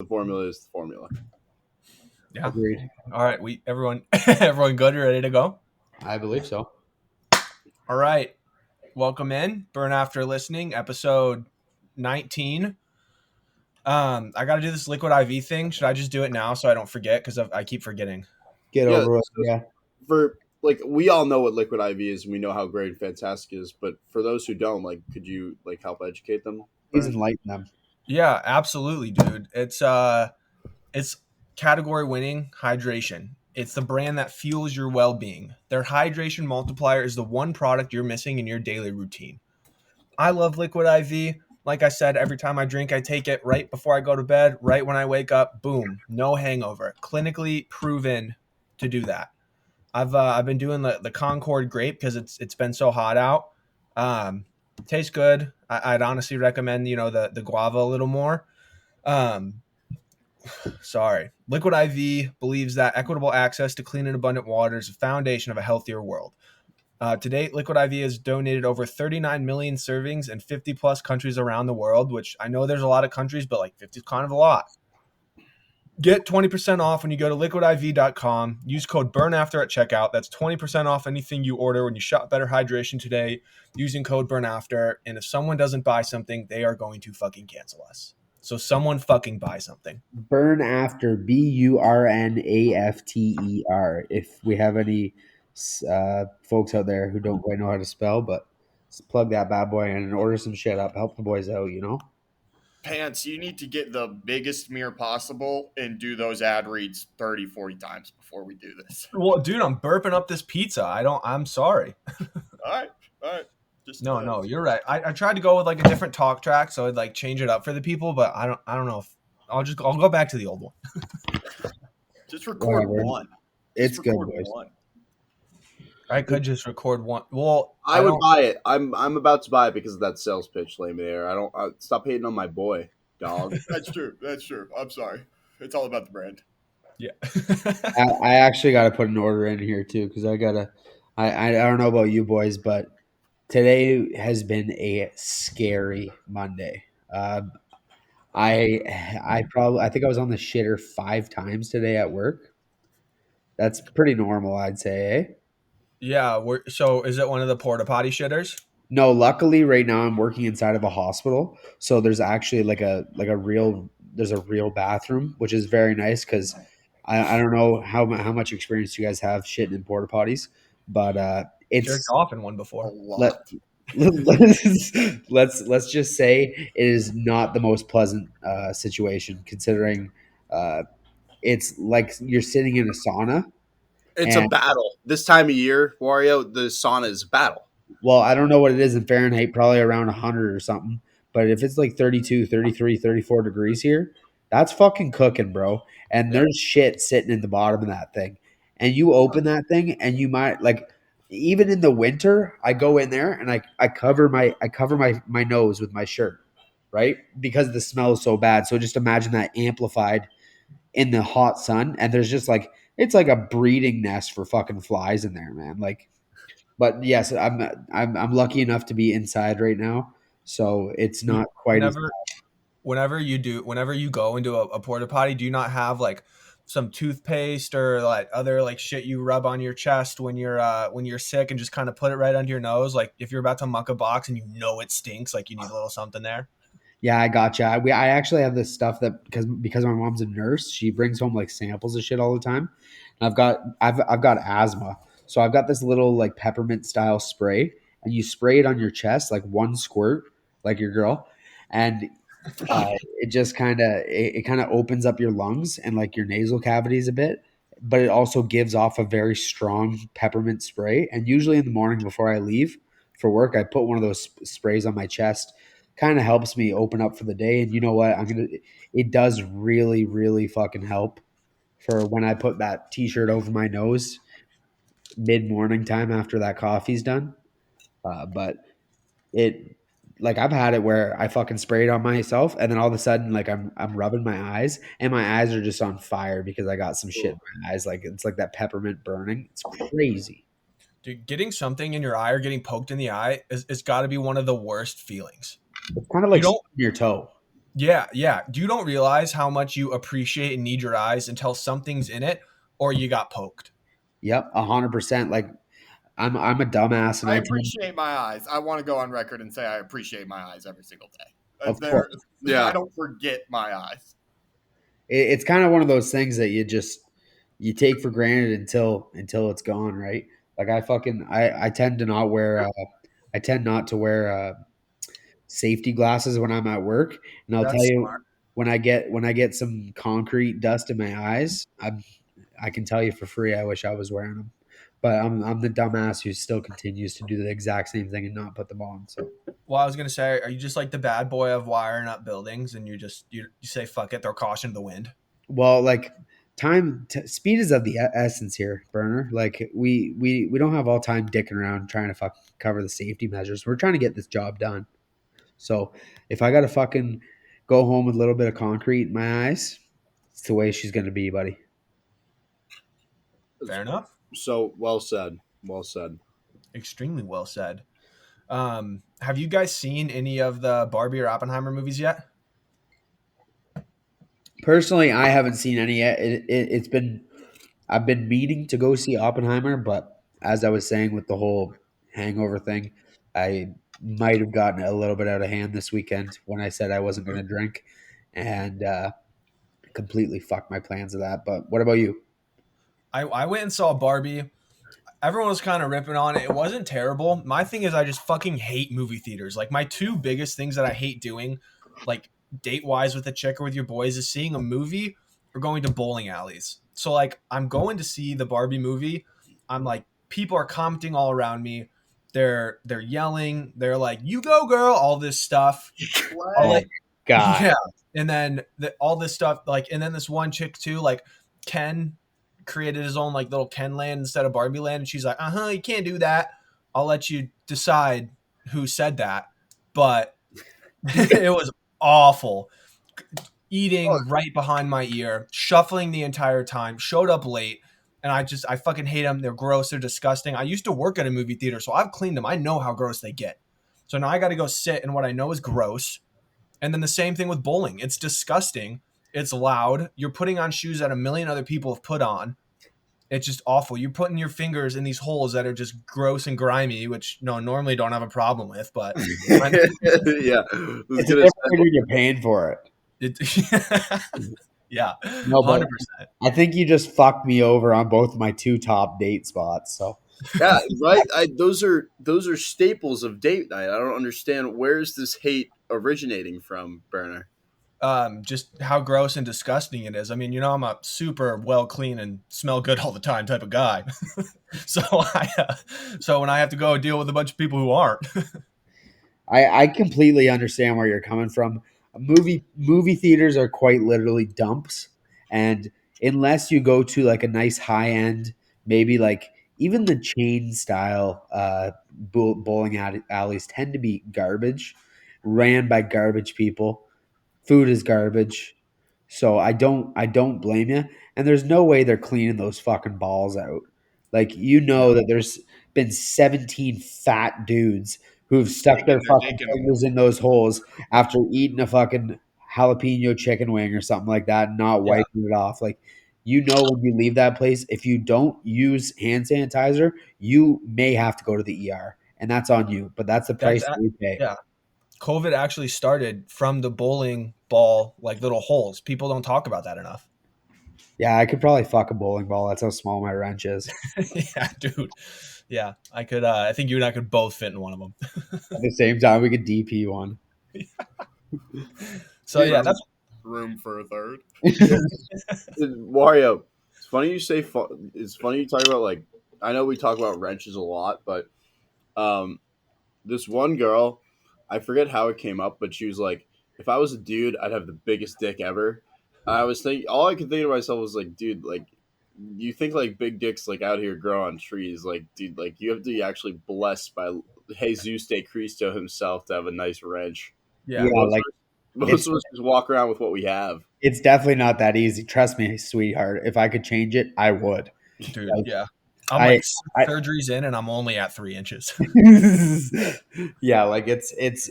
formula is the formula. Yeah. Agreed. All right. Everyone good? Ready to go? I believe so. All right. Welcome in. Burn After Listening, episode 19. I got to do this LiquidIV thing. Should I just do it now so I don't forget? Because I keep forgetting. Get Yeah, over it. so Yeah. For we all know what LiquidIV is, and we know how great and fantastic it is. But for those who don't, could you help educate them? Please Brian? enlighten them. Yeah, absolutely, dude. It's category winning hydration. It's the brand that fuels your well-being. Their hydration multiplier is the one product you're missing in your daily routine. I love LiquidIV. Like I said, every time I drink, I take it right before I go to bed, right when I wake up. Boom, no hangover. Clinically proven to do that. I've been doing the Concord grape because it's been so hot out. Tastes good. I'd honestly recommend the guava a little more. Sorry. LiquidIV believes that equitable access to clean and abundant water is the foundation of a healthier world. To date, LiquidIV has donated over 39 million servings in 50 plus countries around the world, which I know there's a lot of countries, but 50 is kind of a lot. Get 20% off when you go to liquidiv.com. Use code BURNAFTER at checkout. That's 20% off anything you order when you shop Better Hydration today using code BURNAFTER. And if someone doesn't buy something, they are going to fucking cancel us. So someone fucking buy something. Burn after BURNAFTER. If we have any folks out there who don't quite know how to spell, but let's plug that bad boy in and order some shit up. Help the boys out, Pants, you need to get the biggest mirror possible and do those ad reads 30, 40 times before we do this. Well, dude, I'm burping up this pizza. I'm sorry. All right. Just No, you're right. I tried to go with a different talk track, so I'd change it up for the people, but I don't know if I'll go back to the old one. Just record Whatever. one. It's good, boys. One. I could just record one. Well, I would buy it. I'm about to buy it because of that sales pitch, Layminator. Stop hating on my boy, dog. That's true. I'm sorry. It's all about the brand. Yeah. I actually got to put an order in here too because I don't know about you boys, but today has been a scary Monday. I think I was on the shitter 5 times today at work. That's pretty normal, I'd say. Eh? Yeah. So is it one of the porta potty shitters? No, luckily right now I'm working inside of a hospital, so there's actually a real bathroom, which is very nice because I don't know how much experience you guys have shitting in porta potties, but Jerked it's off in one A before. lot. let's just say it is not the most pleasant situation considering it's like you're sitting in a sauna. It's a And battle. This time of year, Wario, the sauna is a battle. well, I don't know what it is in Fahrenheit, probably around 100 or something. But if it's like 32, 33, 34 degrees here, that's fucking cooking, bro. And Yeah. there's shit sitting in the bottom of that thing. And you open that thing and you might even in the winter, I go in there and I cover my nose with my shirt, right? Because the smell is so bad. So just imagine that amplified in the hot sun and there's just it's like a breeding nest for fucking flies in there, man. But yes, I'm lucky enough to be inside right now, so it's not quite as Whenever you go into a porta potty, do you not have some toothpaste or other shit you rub on your chest when you're sick and just kind of put it right under your nose? Like if you're about to muck a box and it stinks, you need a little something there. Yeah, I gotcha. I actually have this stuff that because my mom's a nurse, she brings home samples of shit all the time. And I've got asthma, so I've got this little peppermint style spray, and you spray it on your chest one squirt, like your girl, and it just kind of opens up your lungs and your nasal cavities a bit, but it also gives off a very strong peppermint spray. And usually in the morning before I leave for work, I put one of those sprays on my chest. Kind of helps me open up for the day. And you know what? It does really, really fucking help for when I put that t-shirt over my nose mid morning time after that coffee's done. But it I've had it where I fucking spray it on myself and then all of a sudden I'm rubbing my eyes and my eyes are just on fire because I got some shit in my eyes. It's like that peppermint burning. It's crazy. Dude, getting something in your eye or getting poked in the eye is got to be one of the worst feelings. It's kind of You like don't your toe. Yeah, yeah. You don't realize how much you appreciate and need your eyes until something's in it or you got poked. Yep, 100%. Like I'm a dumbass, and I I tend, appreciate my eyes. I want to go on record and say I appreciate my eyes every single day. of They're, course, I Yeah. don't forget my eyes. it's kind of one of those things that you take for granted until it's gone, right? Like I tend to not wear I tend not to wear safety glasses when I'm at work, and I'll tell That's you smart. when I get some concrete dust in my eyes, I can tell you for free I wish I was wearing them. But I'm the dumbass who still continues to do the exact same thing and not put them on. So Well, I was gonna say, are you just like the bad boy of wiring up buildings and you say fuck it, throw caution to the wind? well, like speed is of the essence here, burner. Like we don't have all time dicking around trying to cover the safety measures. We're trying to get this job done. So if I gotta fucking go home with a little bit of concrete in my eyes, it's the way she's gonna be, buddy. Fair enough. So well said. Well said. Extremely well said. Have you guys seen any of the Barbie or Oppenheimer movies yet? Personally, I haven't seen any yet. It's been I've been meaning to go see Oppenheimer, but as I was saying with the whole hangover thing, I might have gotten a little bit out of hand this weekend when I said I wasn't going to drink, and completely fucked my plans of that. But what about you? I went and saw Barbie. Everyone was kind of ripping on it. It wasn't terrible. My thing is I just fucking hate movie theaters. Like my two biggest things that I hate doing, like date wise with a chick or with your boys, is seeing a movie or going to bowling alleys. So like I'm going to see the Barbie movie. I'm like people are commenting all around me. They're yelling. They're like, "You go, girl!" All this stuff. All Oh like God, yeah, and then all this stuff like, and then this one chick too, like Ken created his own like little Ken land instead of Barbie land, and she's like, you can't do that. I'll let you decide who said that, but it was awful. Oh, Eating right behind my ear, shuffling the entire time, showed up late, and I fucking hate them. They're gross. They're disgusting. I used to work at a movie theater, so I've cleaned them. I know how gross they get. So now I got to go sit in what I know is gross. And then the same thing with bowling. It's disgusting. It's loud. You're putting on shoes that a million other people have put on. It's just awful. You're putting your fingers in these holes that are just gross and grimy, which no normally don't have a problem with, but I'm yeah. I was it's a gonna different say, when you're paying for it. it, yeah, No, but 100%. I think you just fucked me over on both my two top date spots. So yeah, right. Those are staples of date night. I don't understand where's this hate originating from, Burner. Just how gross and disgusting it is. I mean, I'm a super well clean and smell good all the time type of guy. so so when I have to go deal with a bunch of people who aren't, I completely understand where you're coming from. Movie theaters are quite literally dumps, and unless you go to like a nice high end, maybe like even the chain style bowling alleys tend to be garbage, ran by garbage people. Food is garbage. So I don't blame you. And there's no way they're cleaning those fucking balls out. Like you know that there's been 17 fat dudes who've stuck their Sticking their fucking dick in them. fingers in those holes after eating a fucking jalapeno chicken wing or something like that, and not yeah, wiping it off. Like you know when you leave that place, if you don't use hand sanitizer, you may have to go to the ER. And that's on you. But that's the that's price that we pay. yeah. COVID actually started from the bowling ball, like little holes. People don't talk about that enough. Yeah, I could probably fuck a bowling ball. That's how small my wrench is. yeah, dude. Yeah, I could. I think you and I could both fit in one of them. At the same time, we could DP one. So yeah, that's Room for a third. Wario, it's funny you say. It's funny you talk about like. I know we talk about wrenches a lot, but um, this one girl, I forget how it came up, but she was like, "If I was a dude, I'd have the biggest dick ever." I was thinking, all I could think to myself was like, "Dude, like, you think like big dicks like out here grow on trees? Like, dude, like you have to be actually blessed by Jesus de Cristo himself to have a nice wrench. Yeah, yeah, Most like most it's of us just walk around with what we have." it's definitely not that easy. Trust me, sweetheart. If I could change it, I would. dude. Like Yeah, I'm I, like six I surgeries in, and I'm only at 3 inches. yeah, like it's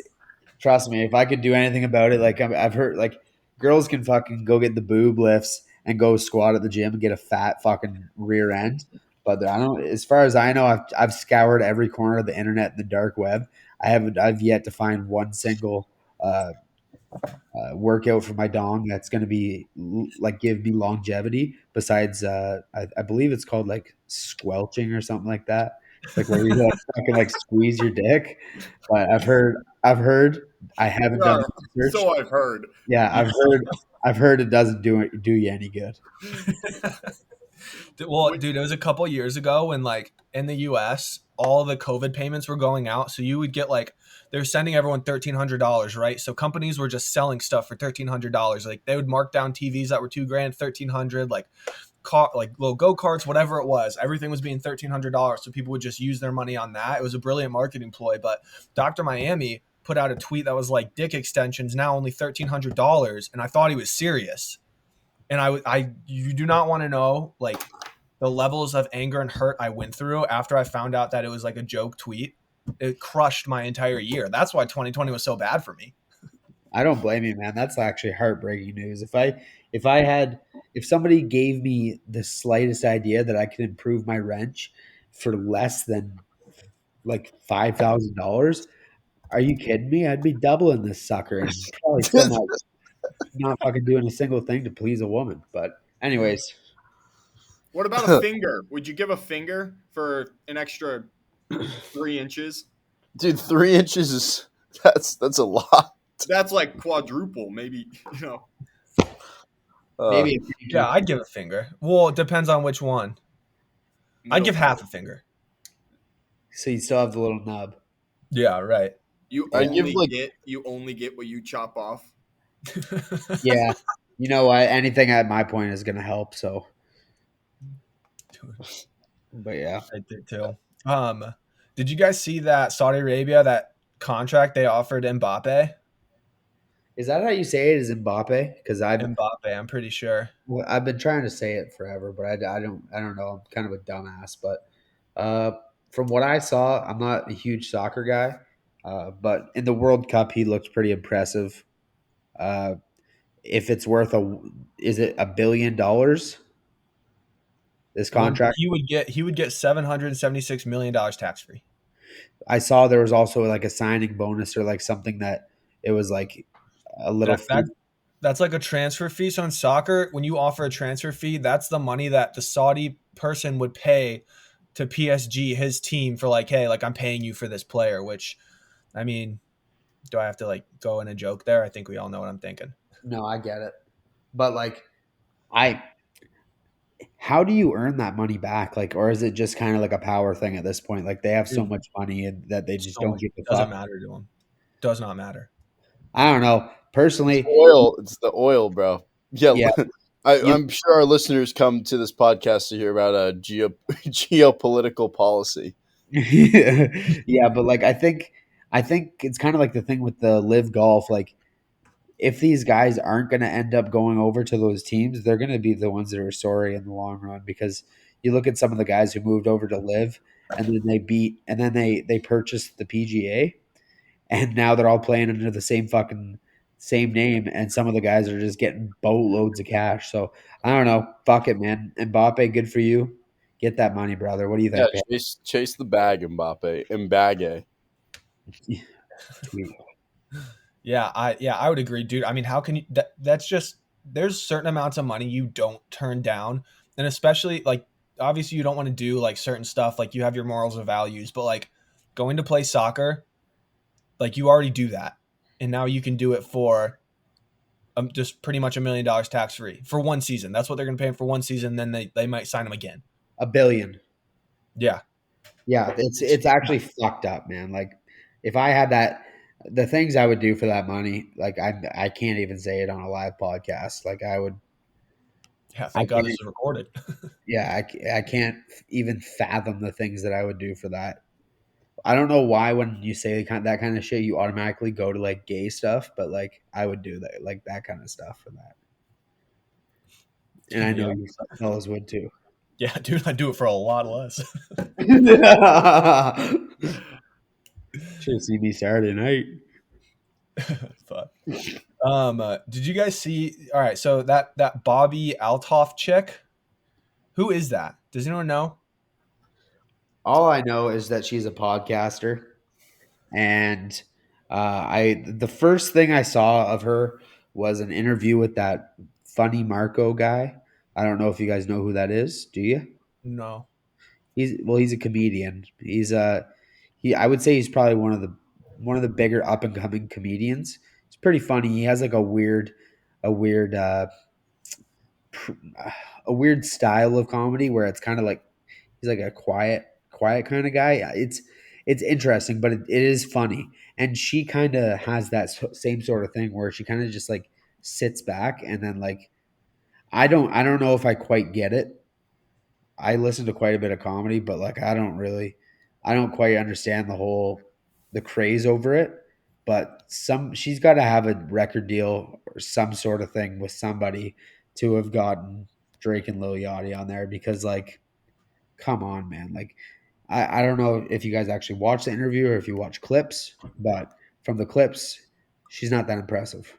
Trust me, if I could do anything about it, like I've heard, like girls can fucking go get the boob lifts and go squat at the gym and get a fat fucking rear end. But I don't. As far as I know, I've scoured every corner of the internet and the dark web. I've yet to find one single uh, workout for my dong that's going to be like give me longevity. Besides, I believe it's called like squelching or something like that. Like where you like fucking like squeeze your dick. But I've heard. I haven't done Yeah, the research. so I've heard. Yeah, I've heard it doesn't do you any good. Well, Which, dude, it was a couple years ago when like in the US, all the COVID payments were going out. So you would get like they're sending everyone $1,300, right? So companies were just selling stuff for $1,300. Like they would mark down TVs that were $2,000, 1,300, like like little go-karts, whatever it was. Everything was being $1,300. So people would just use their money on that. It was a brilliant marketing ploy. But Dr. Miami put out a tweet that was like dick extensions now only $1,300. And I thought he was serious. And you do not want to know like the levels of anger and hurt I went through after I found out that it was like a joke tweet. It crushed my entire year. That's why 2020 was so bad for me. I don't blame you, man. That's actually heartbreaking news. If somebody gave me the slightest idea that I could improve my wrench for less than like $5,000, are you kidding me? I'd be doubling this sucker and probably still not fucking doing a single thing to please a woman. But anyways, what about a finger? Would you give a finger for an extra 3 inches? Dude, 3 inches is that's a lot. That's like quadruple, maybe. You know, maybe a Yeah, finger. I'd give a finger. Well, it depends on which one. I'd give half a finger. So you still have the little nub. Yeah, right. You I'd give like only get what you chop off. Yeah. You know what? Anything at my point is gonna help. So, but yeah. I did too. Did you guys see that Saudi Arabia, that contract they offered Mbappe? Is that how you say it? Is Mbappe? Because Mbappe, I'm pretty sure. I've been trying to say it forever, but I don't know. I'm kind of a dumbass, but from what I saw, I'm not a huge soccer guy, but in the World Cup, he looked pretty impressive. Uh, if it's worth is it $1 billion? This Well, contract. he would get $776 million tax free. I saw there was also like a signing bonus or like something that it was like a little That, that fee. that's like a transfer fee. So in soccer, when you offer a transfer fee, that's the money that the Saudi person would pay to PSG, his team, for like, hey, like I'm paying you for this player. Which, I mean, do I have to like go in a joke there? I think we all know what I'm thinking. No, I get it, but like I how do you earn that money back? Like, or is it just kind of like a power thing at this point? Like they have so Dude, much money and that they just so don't much give a doesn't fuck. matter to him. Does not matter. I don't know. Personally, oil. It's the oil, bro. Yeah, yeah, you, I'm sure our listeners come to this podcast to hear about a geopolitical policy. yeah, but like I think it's kind of like the thing with the live golf. Like if these guys aren't going to end up going over to those teams, they're going to be the ones that are sorry in the long run because you look at some of the guys who moved over to live and then they purchased the PGA and now they're all playing under the same name and some of the guys are just getting boatloads of cash. So I don't know. Fuck it, man. Mbappe, good for you. Get that money, brother. What do you Yeah, think, man? chase the bag, Mbappe. Mbage. Tweet. I would agree, dude. I mean, how can you that's just there's certain amounts of money you don't turn down. And especially like obviously you don't want to do like certain stuff, like you have your morals or values, but like going to play soccer, like you already do that. And now you can do it for just pretty much $1 million tax free for one season. That's what they're going to pay him for one season. Then they might sign him again. $1 billion. Yeah. Yeah, it's actually fucked up, man. Like if I had that, the things I would do for that money, like I can't even say it on a live podcast. Like Yeah. I Thank God can't, this is recorded. yeah, I can't even fathom the things that I would do for that. I don't know why when you say that kind of shit, you automatically go to like gay stuff, but like I would do that, like that kind of stuff for that. And I know Yeah. you fellas would too. Yeah, dude, I do it for a lot less. Should see me Saturday night. Fuck. Did you guys see? All right, so that Bobby Altoff chick, who is that? Does anyone know? All I know is that she's a podcaster, and I the first thing I saw of her was an interview with that funny Marco guy. I don't know if you guys know who that is. Do you? No. He's a comedian. I would say he's probably one of the bigger up and coming comedians. He's pretty funny. He has like a weird pr- a weird style of comedy where it's kind of like he's like a quiet kind of guy. It's interesting, but it is funny. And she kind of has that same sort of thing where she kind of just like sits back and then like I don't know if I quite get it. I listen to quite a bit of comedy, but like I don't quite understand the craze over it. But she's got to have a record deal or some sort of thing with somebody to have gotten Drake and Lil Yachty on there because like, come on, man. Like, I don't know if you guys actually watch the interview or if you watch clips, but from the clips, she's not that impressive.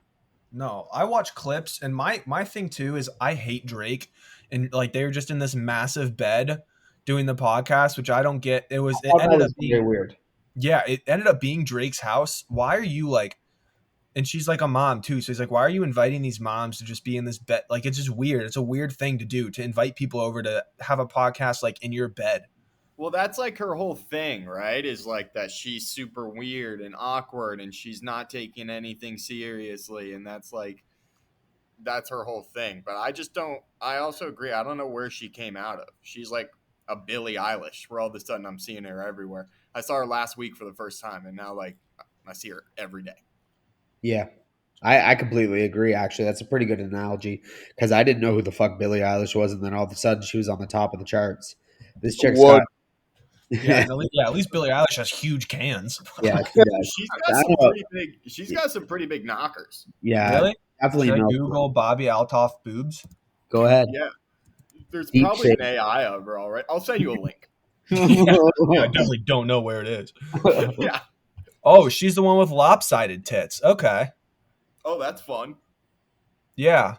No, I watch clips, and my thing too is I hate Drake, and like they were just in this massive bed doing the podcast, which I don't get. It I thought that ended up was very being weird. yeah, it ended up being Drake's house. Why are you like? And she's like a mom too, so he's like, why are you inviting these moms to just be in this bed? Like it's just weird. It's a weird thing to do to invite people over to have a podcast like in your bed. Well, that's like her whole thing, right? Is like that she's super weird and awkward and she's not taking anything seriously. And that's her whole thing. But I just don't, I also agree. I don't know where she came out of. She's like a Billie Eilish, where all of a sudden I'm seeing her everywhere. I saw her last week for the first time, and now like I see her every day. Yeah. I completely agree. Actually, that's a pretty good analogy because I didn't know who the fuck Billie Eilish was, and then all of a sudden she was on the top of the charts. This chick's What? got Yeah, yeah, at least Billie Eilish has huge cans. she does. She's I got don't some know. pretty big. She's got some pretty big knockers. Yeah, Really? definitely Should I no. Google Bobby Altoff boobs? Go ahead. Yeah, there's Deep probably an AI of her. All right, I'll send you a link. Yeah, I definitely don't know where it is. Yeah. Oh, she's the one with lopsided tits. Okay. Oh, that's fun. Yeah.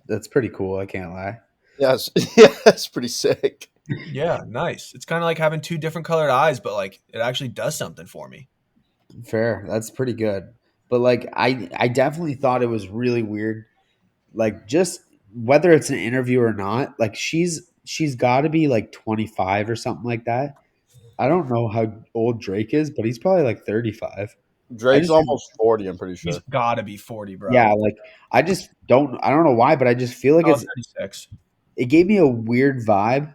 That's pretty cool. I can't lie. Yes, yeah, that's pretty sick. Yeah, nice. It's kind of like having two different colored eyes, but like it actually does something for me. Fair. That's pretty good. But like I definitely thought it was really weird. Like just whether it's an interview or not, like she's got to be like 25 or something like that. I don't know how old Drake is, but he's probably like 35. I Drake's just almost 40, I'm pretty He's sure. got to be 40, yeah, bro. like I don't know why, but I just feel like Oh, 36. it gave me a weird vibe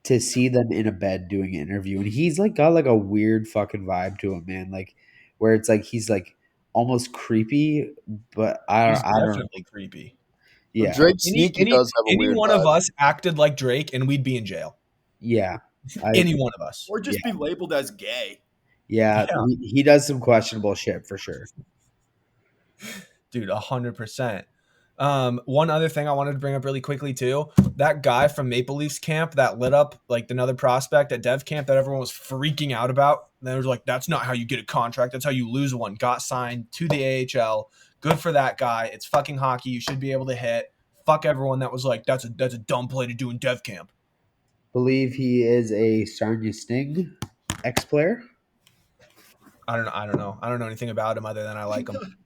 to see them in a bed doing an interview, and he's like got like a weird fucking vibe to him, man. Like where it's like he's like almost creepy, but He's I don't know. definitely creepy. Yeah, Drake Sneaky does have a Any weird one of vibe. us acted like Drake and we'd be in jail. yeah, I Any one of us. Or just Yeah. be labeled as gay. yeah. Yeah. He does some questionable shit for sure. Dude, 100%. One other thing I wanted to bring up really quickly too, that guy from Maple Leafs camp that lit up like another prospect at Dev camp that everyone was freaking out about. They were like, "That's not how you get a contract. That's how you lose one." Got signed to the AHL. Good for that guy. It's fucking hockey. You should be able to hit. Fuck everyone that was like, "That's a dumb play to do in Dev camp." Believe he is a Sarnia Sting ex-player. I don't know. I don't know anything about him other than I like him.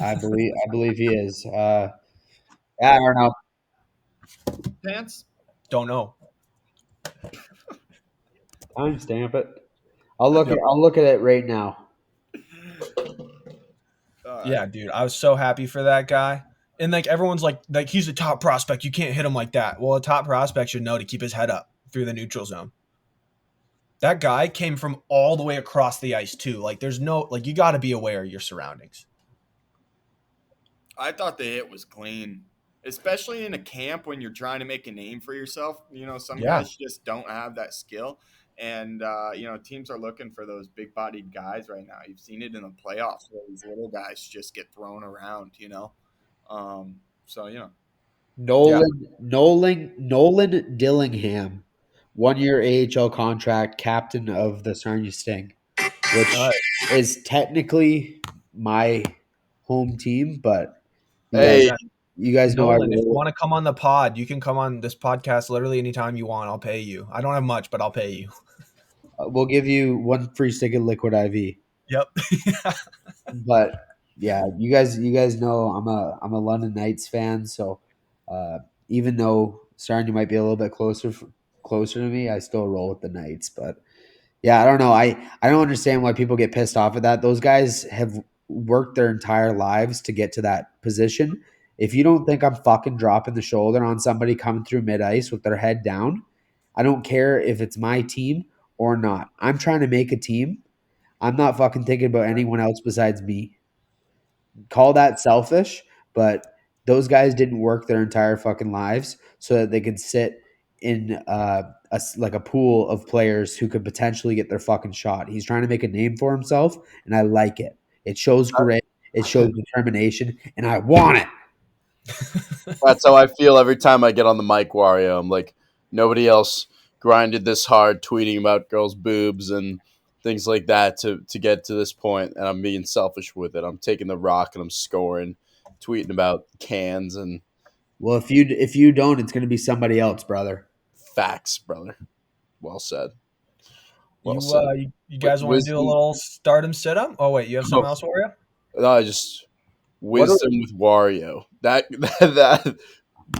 I believe he is. Yeah, I don't know. Pants? Don't know. Timestamp it. I'll look at it right now. Yeah, dude, I was so happy for that guy. And like everyone's like he's a top prospect. You can't hit him like that. Well, a top prospect should know to keep his head up through the neutral zone. That guy came from all the way across the ice too. Like there's no like you got to be aware of your surroundings. I thought the hit was clean, especially in a camp when you're trying to make a name for yourself. You know, some Yeah. guys just don't have that skill. And, teams are looking for those big bodied guys right now. You've seen it in the playoffs where these little guys just get thrown around, So. Nolan Dillingham, 1 year AHL contract, captain of the Sarnia Sting, which is technically my home team, but you Hey, guys, you guys know I Nolan, if you roll. want to come on the pod, you can come on this podcast literally anytime you want. I'll pay you. I don't have much, but I'll pay you. We'll give you one free stick of Liquid IV. Yep. But yeah, you guys know I'm a London Knights fan, so uh, even though Sarnia might be a little bit closer to me, I still roll with the Knights. But yeah, I don't know. I don't understand why people get pissed off at that. Those guys have worked their entire lives to get to that position. If you don't think I'm fucking dropping the shoulder on somebody coming through mid ice with their head down, I don't care if it's my team or not. I'm trying to make a team. I'm not fucking thinking about anyone else besides me. Call that selfish, but those guys didn't work their entire fucking lives so that they could sit in like a pool of players who could potentially get their fucking shot. He's trying to make a name for himself, and I like it. It shows grit, it shows determination, and I want it. that's how I feel every time I get on the mic, Wario. I'm like, nobody else grinded this hard, tweeting about girls' boobs and things like that to get to this point, and I'm being selfish with it. I'm taking the rock and I'm scoring, tweeting about cans and Well, if you don't, it's going to be somebody else, brother. facts, brother. Well said. Well You said. you guys want to do a Wisdom. little stardom sit up? Oh wait, you have something else, Wario? No, just What are, wisdom with Wario. That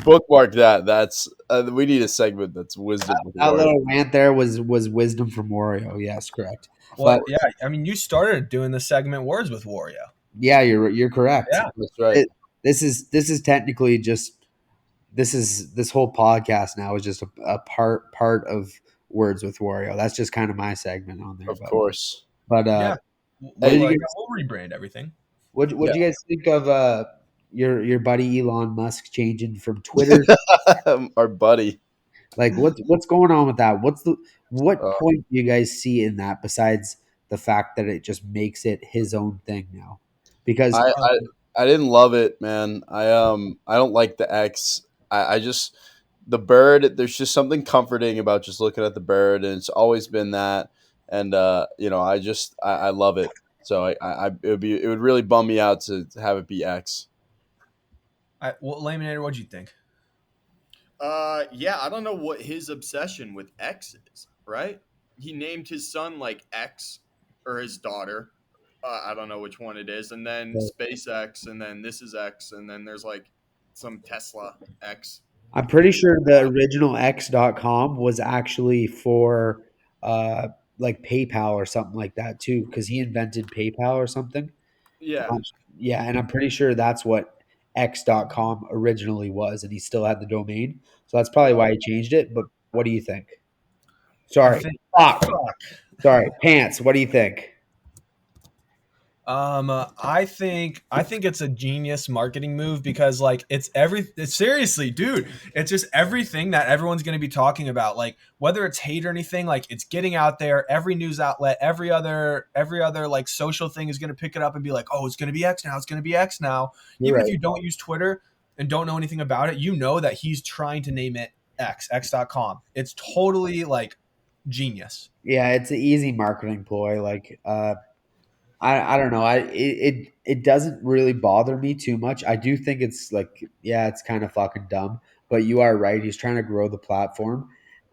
bookmark that. That's we need a segment that's wisdom with that Wario. little rant there was wisdom from Wario. Yes, correct. Well, But yeah. I mean, you started doing the segment words with Wario. yeah, you're correct. Yeah. That's right. This is technically just this whole podcast now is just a part of Words with Wario. That's just kind of my segment on there. Of course. But Yeah. what did We'll, you yeah, guys we'll rebrand everything. what Yeah. you guys think of your buddy Elon Musk changing from Twitter? Our buddy. Like what's going on with that? What Uh, point do you guys see in that besides the fact that it just makes it his own thing now? Because I, I I didn't love it, man. I don't like the X. I just the bird. There's just something comforting about just looking at the bird, and it's always been that. And I love it. So it would really bum me out to have it be X. Well, Layminator, what'd you think? Yeah, I don't know what his obsession with X is, right? He named his son like X or his daughter. I don't know which one it is. And then SpaceX, and then this is X, and then there's like some Tesla X. I'm pretty sure the original X.com was actually for uh like PayPal or something like that too, because he invented PayPal or something. Yeah. Um, yeah, and I'm pretty sure that's what X.com originally was, and he still had the domain. So that's probably why he changed it. But what do you think? I Sorry. think. Fuck. Fuck. Sorry. Pants. What do you think? I think it's a genius marketing move because like it's seriously, dude, it's just everything that everyone's going to be talking about. Like whether it's hate or anything, like it's getting out there. Every news outlet, every other like social thing is going to pick it up and be like, oh, it's going to be X now. It's going to be X now. You're Even right. if you don't use Twitter and don't know anything about it, you know that he's trying to name it X.com. It's totally like genius. Yeah, it's an easy marketing ploy. Like, I don't know. It doesn't really bother me too much. I do think it's like, yeah, it's kind of fucking dumb. But you are right. He's trying to grow the platform.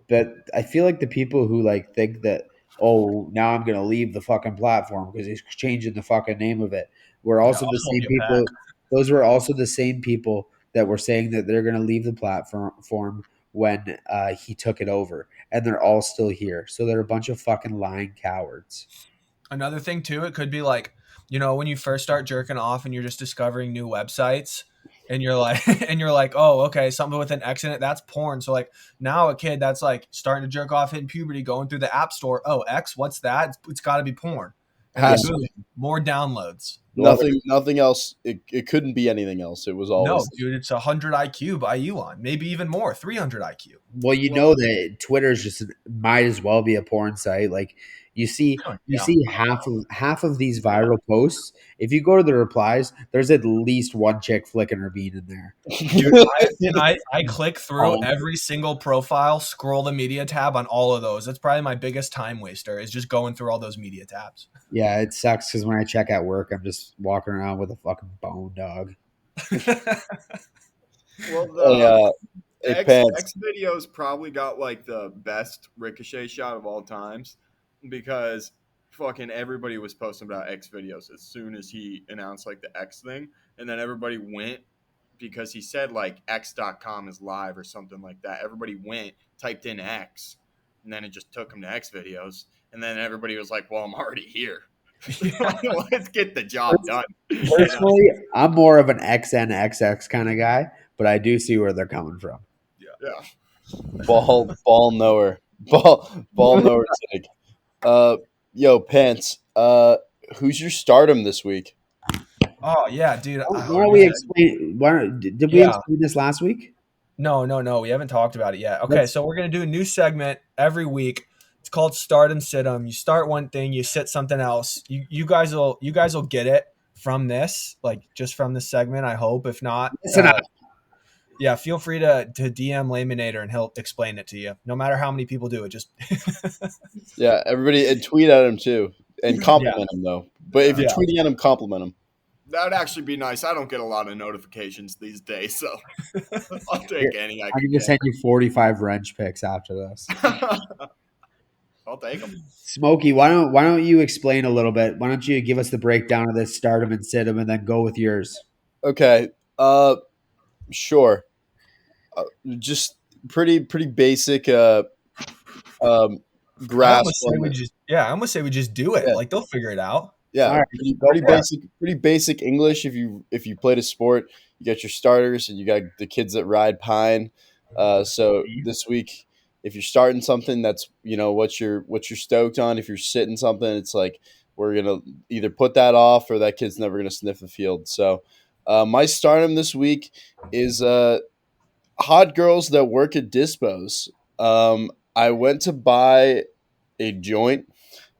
But I feel like the people who like think that, oh, now I'm gonna leave the fucking platform because he's changing the fucking name of it, were Yeah, also I'll the help same you back. people. Those were also the same people that were saying that they're gonna leave the platform when he took it over, and they're all still here. So they're a bunch of fucking lying cowards. Another thing too, it could be like, when you first start jerking off and you're just discovering new websites and you're like and you're like, oh, okay, something with an X in it, that's porn. So like now a kid that's like starting to jerk off hitting puberty, going through the app store, oh, X, what's that? It's gotta be porn. And then Has boom, more downloads. nothing else. It couldn't be anything else. It was No, always dude, it's 100 IQ by Elon, maybe even more, 300 IQ. Well, you know that Twitter's just might as well be a porn site. Like You see, you Yeah. see half of these viral posts. If you go to the replies, there's at least one chick flicking her bean in there. Dude, I click through Oh. every single profile, scroll the media tab on all of those. That's probably my biggest time waster is just going through all those media tabs. Yeah, it sucks because when I check at work, I'm just walking around with a fucking bone dog. Well, Hey, X Pants. videos probably got like the best ricochet shot of all times because fucking everybody was posting about X videos as soon as he announced like the X thing, and then everybody went because he said like X.com is live or something like that. Everybody went, typed in X, and then it just took them to X videos, and then everybody was like, "Well, I'm already here. Let's get the job done." Personally, I'm more of an XNXX kind of guy, but I do see where they're coming from. Yeah. Ball knower. Ball knower take. Yo, Pants. Who's your stardom this week? Oh yeah, dude. Why don't we explain? Did we Yeah. explain this last week? No. We haven't talked about it yet. Okay, Let's- so we're gonna do a new segment every week. It's called Start and Sit 'em. You start one thing, you sit something else. You guys will get it from this, like just from this segment. I hope. If not, Listen up. yeah, feel free to DM Layminator and he'll explain it to you. No matter how many people do it, just Yeah, everybody, and tweet at him too, and compliment him though. But if you're Yeah. tweeting at him, compliment him. That would actually be nice. I don't get a lot of notifications these days, so I'll take any I I'm can gonna get. send you 45 wrench picks after this. I'll take them. Smokey, why don't you explain a little bit? Why don't you give us the breakdown of this stardom and sit 'em, and then go with yours? Okay. Sure. Just pretty basic. Grasp. I almost say we just do it. Yeah. Like they'll figure it out. Yeah, All right, pretty basic English. If you played a sport, you got your starters and you got the kids that ride pine. So this week, if you're starting something, that's what you're stoked on. If you're sitting something, it's like we're gonna either put that off or that kid's never gonna sniff the field. So my stardom this week is hot girls that work at dispos. I went to buy a joint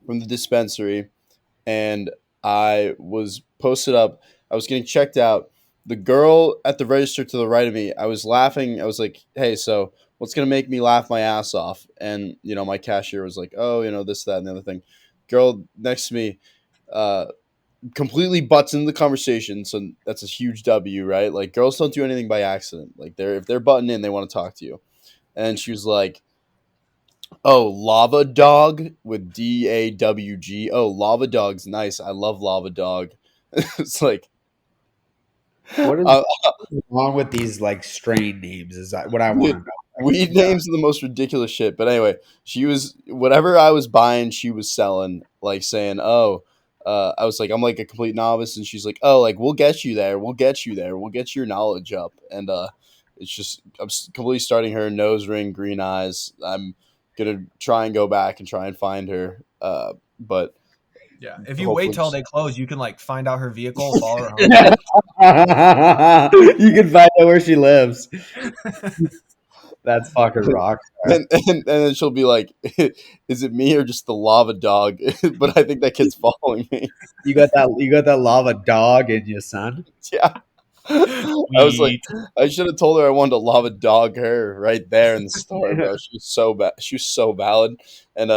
from the dispensary and I was posted up. I was getting checked out. The girl at the register to the right of me, I was laughing. I was like, hey, so what's going to make me laugh my ass off? And, my cashier was like, oh, this, that, and the other thing. Girl next to me completely butts into the conversation. So that's a huge W, right? Like, girls don't do anything by accident. Like, if they're butting in, they want to talk to you. And she was like, oh, Lava Dog with DAWG. Oh, Lava Dog's nice. I love Lava Dog. It's like, What is wrong with these like strain names? Is that what I want to know? weed names are the most ridiculous shit. But anyway, she was whatever I was buying, she was selling. Like saying, oh, I was like, I'm like a complete novice, and she's like, oh, like we'll get you there. We'll get you there. We'll get your knowledge up. And it's just I'm completely starting her nose ring, green eyes. I'm gonna try and go back and try and find her. But Yeah. If you wait till they close, you can like find out her vehicle, follow her home. You can find out where she lives. That's fucking rock. And then she'll be like, "Is it me or just the lava dog?" But I think that kid's following me. You got that lava dog in you, son. Yeah. I was like, I should have told her I wanted to lava dog her right there in the store, bro. She was so bad. She was so valid, and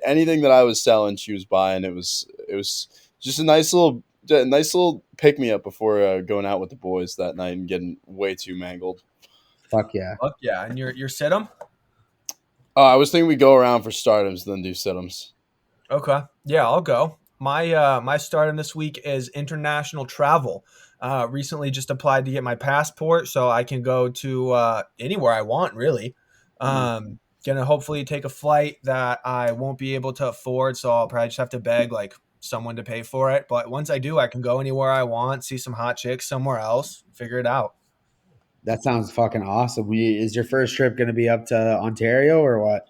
anything that I was selling, she was buying. It was just a nice little pick me up before going out with the boys that night and getting way too mangled. Fuck yeah. And you're sit 'em? I was thinking we go around for stardoms, then do sit-ems. Okay. Yeah, I'll go. My stardom this week is international travel. Recently just applied to get my passport so I can go to anywhere I want, really. Gonna hopefully take a flight that I won't be able to afford, so I'll probably just have to beg like someone to pay for it. But once I do, I can go anywhere I want, see some hot chicks somewhere else, figure it out. That sounds fucking awesome. Is your first trip going to be up to Ontario or what?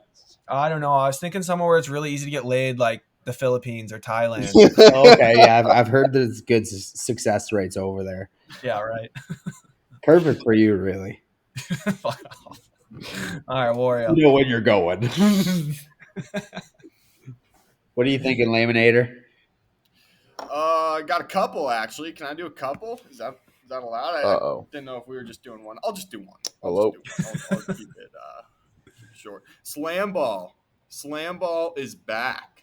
I don't know. I was thinking somewhere where it's really easy to get laid, like the Philippines or Thailand. Okay, yeah, I've heard there's good success rates over there. Yeah, right. Perfect for you, really. Fuck off. All right, Wario. You know when you're going. What are you thinking, Layminator? I got a couple actually. Can I do a couple? Is that allowed? I Uh-oh. didn't know if we were just doing one. I'll just do one. Hello? I'll keep it short. Slam ball. Slam ball is back.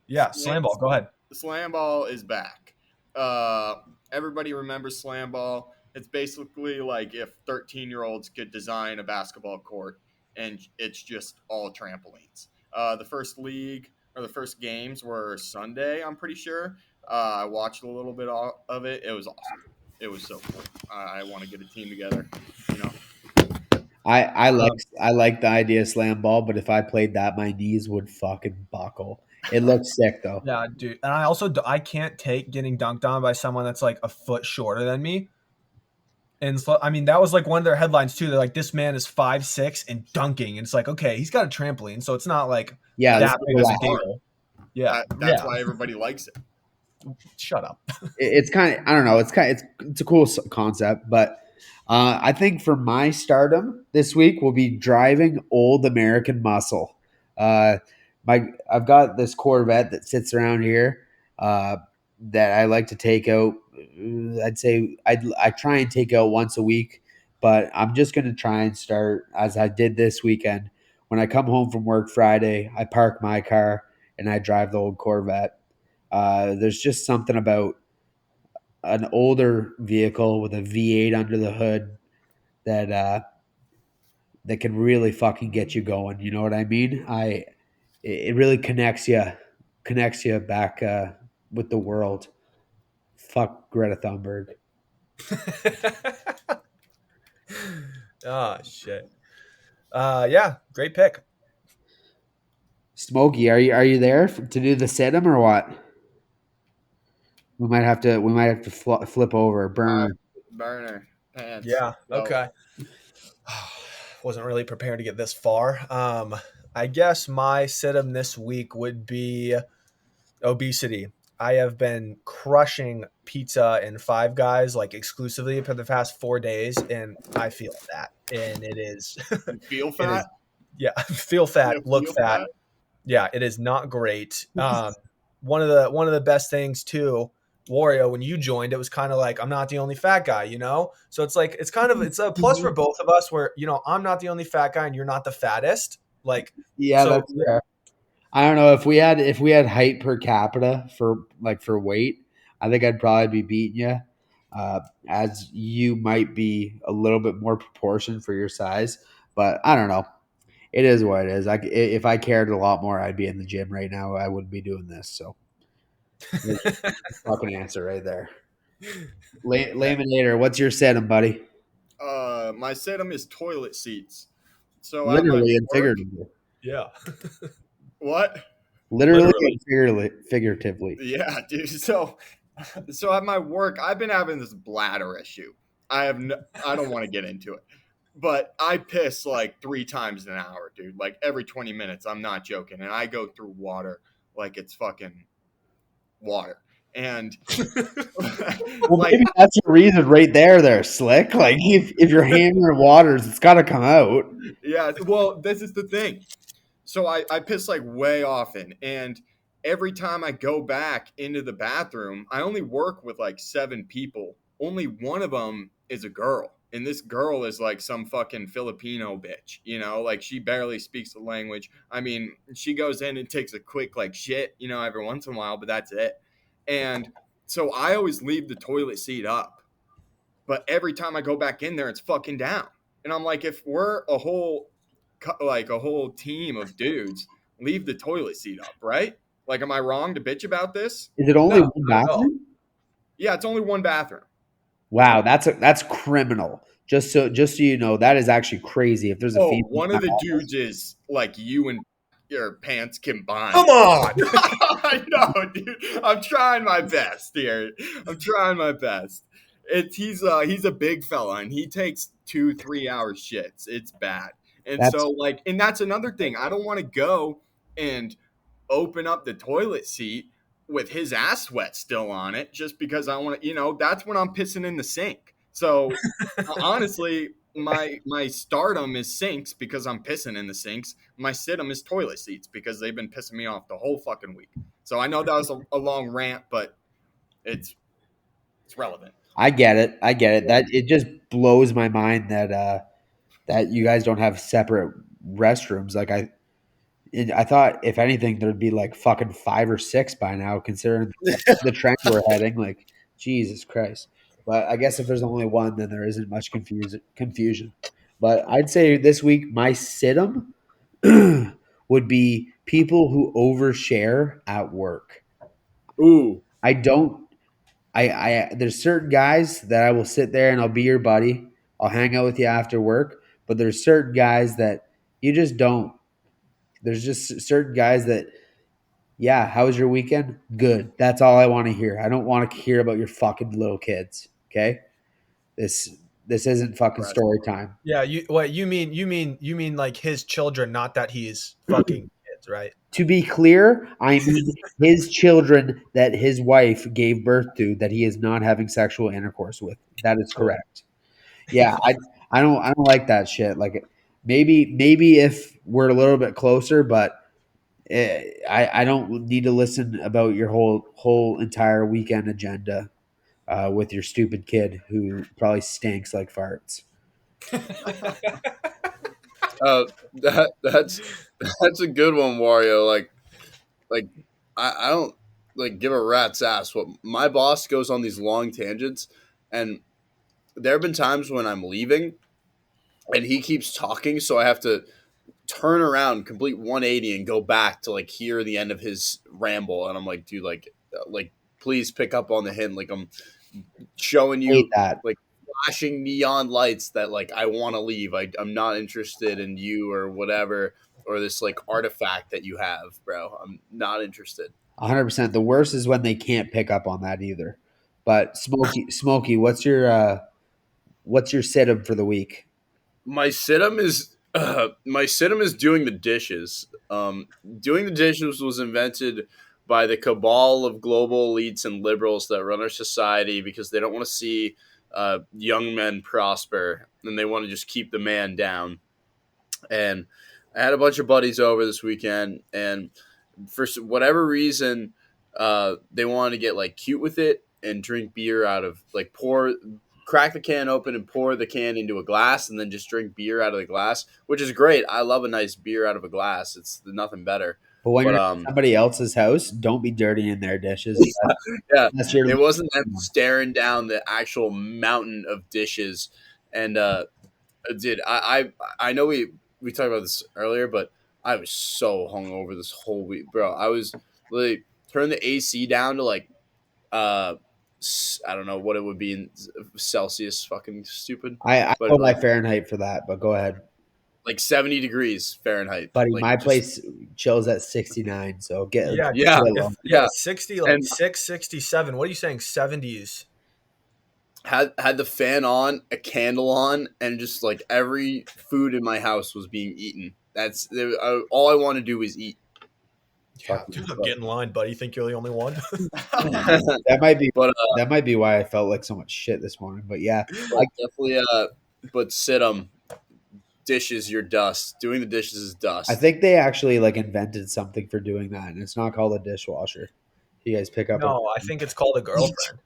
Yeah, slam ball. Go ahead. Slam ball is back. Everybody remembers slam ball. It's basically like if 13-year-olds could design a basketball court and it's just all trampolines. The first league or the first games were Sunday, I'm pretty sure. I watched a little bit of it. It was awesome. It was so cool. I want to get a team together. You know, I like the idea of slam ball, but if I played that, my knees would fucking buckle. It looks sick though. Yeah, dude. And I can't take getting dunked on by someone that's like a foot shorter than me. And so, I mean, that was like one of their headlines too. They're like, this man is 5'6" and dunking. And it's like, okay, he's got a trampoline, so it's not like Yeah, that big of a it's deal. Yeah. that's why everybody likes it. Shut up. it's kind of, I don't know. It's a cool concept, but I think for my stardom this week will be driving old American muscle. I've got this Corvette that sits around here that I like to take out. I'd say I try and take out once a week, but I'm just going to try and start as I did this weekend. When I come home from work Friday, I park my car and I drive the old Corvette. There's just something about an older vehicle with a V8 under the hood that can really fucking get you going. You know what I mean? It really connects you back with the world. Fuck Greta Thunberg. Oh shit. Yeah, great pick. Smokey, are you there to do the sit-em or what? We might have to flip over. Burner pants. Yeah. Go. Okay. Wasn't really prepared to get this far. I guess my sit-em this week would be obesity. I have been crushing pizza and Five Guys like exclusively for the past 4 days, and I feel that. And it is, You feel it is, fat? yeah, feel fat, You look feel fat. Yeah, it is not great. One of the best things too, Wario, when you joined, it was kind of like I'm not the only fat guy, you know. So it's like it's a plus for both of us, where I'm not the only fat guy and you're not the fattest. Like, Yeah, so that's fair. I don't know if we had height per capita for weight, I think I'd probably be beating you, as you might be a little bit more proportioned for your size. But I don't know. It is what it is. If I cared a lot more, I'd be in the gym right now. I wouldn't be doing this. So, fucking answer right there. Laminator, what's your setting, buddy? My sedum is toilet seats. So at my Literally and work, figuratively. yeah. what? Literally and figuratively. Yeah, dude. So at my work, I've been having this bladder issue. I don't want to get into it, but I piss like 3 times an hour, dude. Like every 20 minutes. I'm not joking, and I go through water like it's fucking water. And Well, like, maybe that's your reason right there, Slick. Like if you're handling waters, it's got to come out. yeah. Well, this is the thing. So I piss like way often, and every time I go back into the bathroom, I only work with like 7 people. Only one of them is a girl, and this girl is like some fucking Filipino bitch, like she barely speaks the language. I mean, she goes in and takes a quick like shit, every once in a while, but that's it. And so I always leave the toilet seat up, but every time I go back in there, it's fucking down. And I'm like, if we're a whole team of dudes, leave the toilet seat up, right? Like, am I wrong to bitch about this? Is it only No, one not at all. bathroom? Yeah, it's only one bathroom. Wow, that's criminal. Just so you know, that is actually crazy. If there's a female, One of the dudes is like you and your pants combined. Come on. I know, dude. I'm trying my best here. I'm trying my best. He's a big fella and he takes 2-3 hour shits. It's bad. And That's so and that's another thing. I don't want to go and open up the toilet seat with his ass sweat still on it just because I want to, that's when I'm pissing in the sink. So honestly, my stardom is sinks because I'm pissing in the sinks. My situm is toilet seats because they've been pissing me off the whole fucking week. So I know that was a long rant, but it's relevant. I get it. I get it. That it just blows my mind that you guys don't have separate restrooms. Like I thought, if anything, there'd be like fucking 5 or 6 by now, considering the trend we're heading. Like, Jesus Christ. But I guess if there's only one, then there isn't much confusion. But I'd say this week my situm would be people who overshare at work. Ooh, I don't. There's certain guys that I will sit there and I'll be your buddy. I'll hang out with you after work. But there's certain guys that you just don't. There's just certain guys that, yeah, how was your weekend? Good. That's all I want to hear. I don't want to hear about your fucking little kids. Okay? This this isn't fucking story time. Yeah, you mean like his children, not that he's fucking kids, right? To be clear, I mean his children that his wife gave birth to that he is not having sexual intercourse with. That is Cool. correct. Yeah, I don't like that shit. Like maybe if we're a little bit closer, but I don't need to listen about your whole entire weekend agenda with your stupid kid who probably stinks like farts. that's a good one, Wario. Like I don't like give a rat's ass what my boss goes on these long tangents, and there have been times when I'm leaving and he keeps talking, so I have to turn around, complete 180, and go back to like hear the end of his ramble. And I'm like, dude, like please pick up on the hint. Like I'm showing Hate you that. like flashing neon lights that like I want to leave. I'm not interested in you or whatever, or this like artifact that you have, bro. I'm not interested. 100%. The worst is when they can't pick up on that either. But Smokey, what's your setup for the week? My situm is doing the dishes. Doing the dishes was invented by the cabal of global elites and liberals that run our society because they don't want to see young men prosper and they want to just keep the man down. And I had a bunch of buddies over this weekend, and for whatever reason, they wanted to get like cute with it and drink beer out of like crack the can open and pour the can into a glass, and then just drink beer out of the glass, which is great. I love a nice beer out of a glass. It's nothing better. But when But you're at somebody else's house, don't be dirtying their dishes. yeah, Unless you're it wasn't them staring down the actual mountain of dishes, and dude, I know we talked about this earlier, but I was so hungover this whole week, bro. I was literally turning the AC down to like uh I don't know what it would be in Celsius, fucking stupid, I but go by Fahrenheit for that, but go ahead. like 70 degrees Fahrenheit, Buddy, like my just place chills at 69, so get Yeah, yeah, get if along. yeah, yeah, 60, like and 667. What are you saying? 70s. had the fan on, a candle on, and just like every food in my house was being eaten. All I want to do is eat. Yeah, get in line, buddy. You think you're the only one? That might be But that might be why I felt like so much shit this morning. But yeah, definitely but sit 'em. Dishes, your dust. Doing the dishes is dust. I think they actually like invented something for doing that, and it's not called a dishwasher. You guys pick up on No, I think it's called a girlfriend.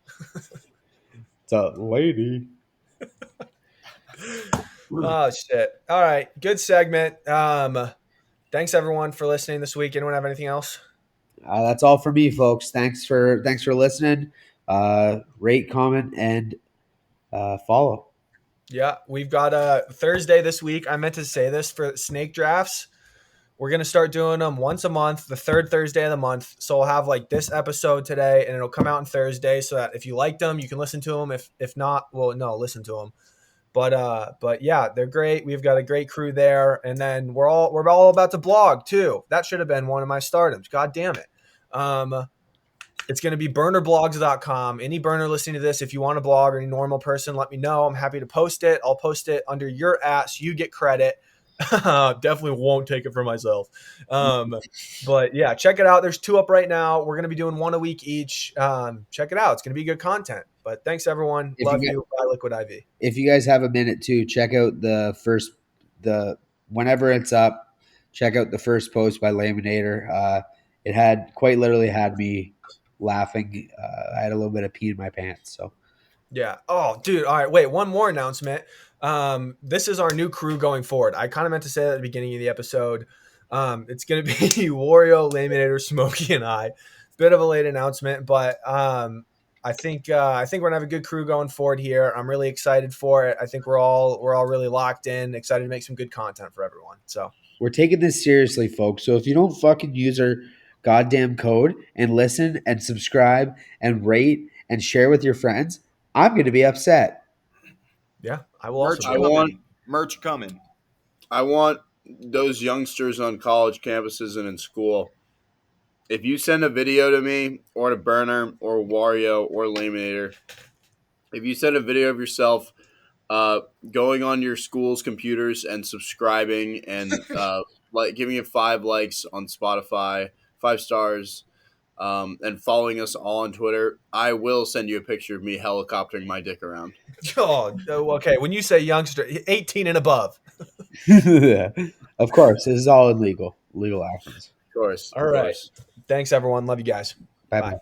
it's a lady. Oh shit. All right. Good segment. Thanks everyone for listening this week. Anyone have anything else? That's all for me, folks. Thanks for listening. Rate, comment, and follow. Yeah, we've got a Thursday this week. I meant to say this for snake drafts. We're gonna start doing them once a month, the third Thursday of the month. So we'll have like this episode today, and it'll come out on Thursday. So that if you liked them, you can listen to them. If not, well, no, listen to them. But yeah, they're great. We've got a great crew there, and then we're all about to blog too. That should have been one of my stardoms. God damn it. It's going to be burnerblogs.com. Any burner listening to this, if you want to blog or any normal person, let me know. I'm happy to post it. I'll post it under your ass. You get credit. Definitely won't take it for myself. But yeah, check it out. There's 2 up right now. We're going to be doing 1 a week each. Check it out. It's going to be good content. But thanks everyone. If Love you you. Bye, Liquid IV. If you guys have a minute too, check out the whenever it's up, check out the first post by Layminator. It had quite literally had me laughing. I had a little bit of pee in my pants. So Yeah. Oh, dude. All right. Wait. One more announcement. This is our new crew going forward. I kind of meant to say that at the beginning of the episode. It's going to be Wario, Layminator, Smokey, and I. Bit of a late announcement, but I think we're gonna have a good crew going forward here. I'm really excited for it. I think we're all really locked in, excited to make some good content for everyone. So we're taking this seriously, folks. So if you don't fucking use our goddamn code and listen and subscribe and rate and share with your friends, I'm going to be upset. yeah, I will also. Merch coming. I want those youngsters on college campuses and in school. If you send a video to me or to Burner or Wario or Layminator, if you send a video of yourself going on your school's computers and subscribing and like giving it 5 likes on Spotify, 5 stars, and following us all on Twitter, I will send you a picture of me helicoptering my dick around. Oh, okay. When you say youngster, 18 and above. Of course, this is all legal actions. Of course. All right. Thanks, everyone. Love you guys. Bye. Bye.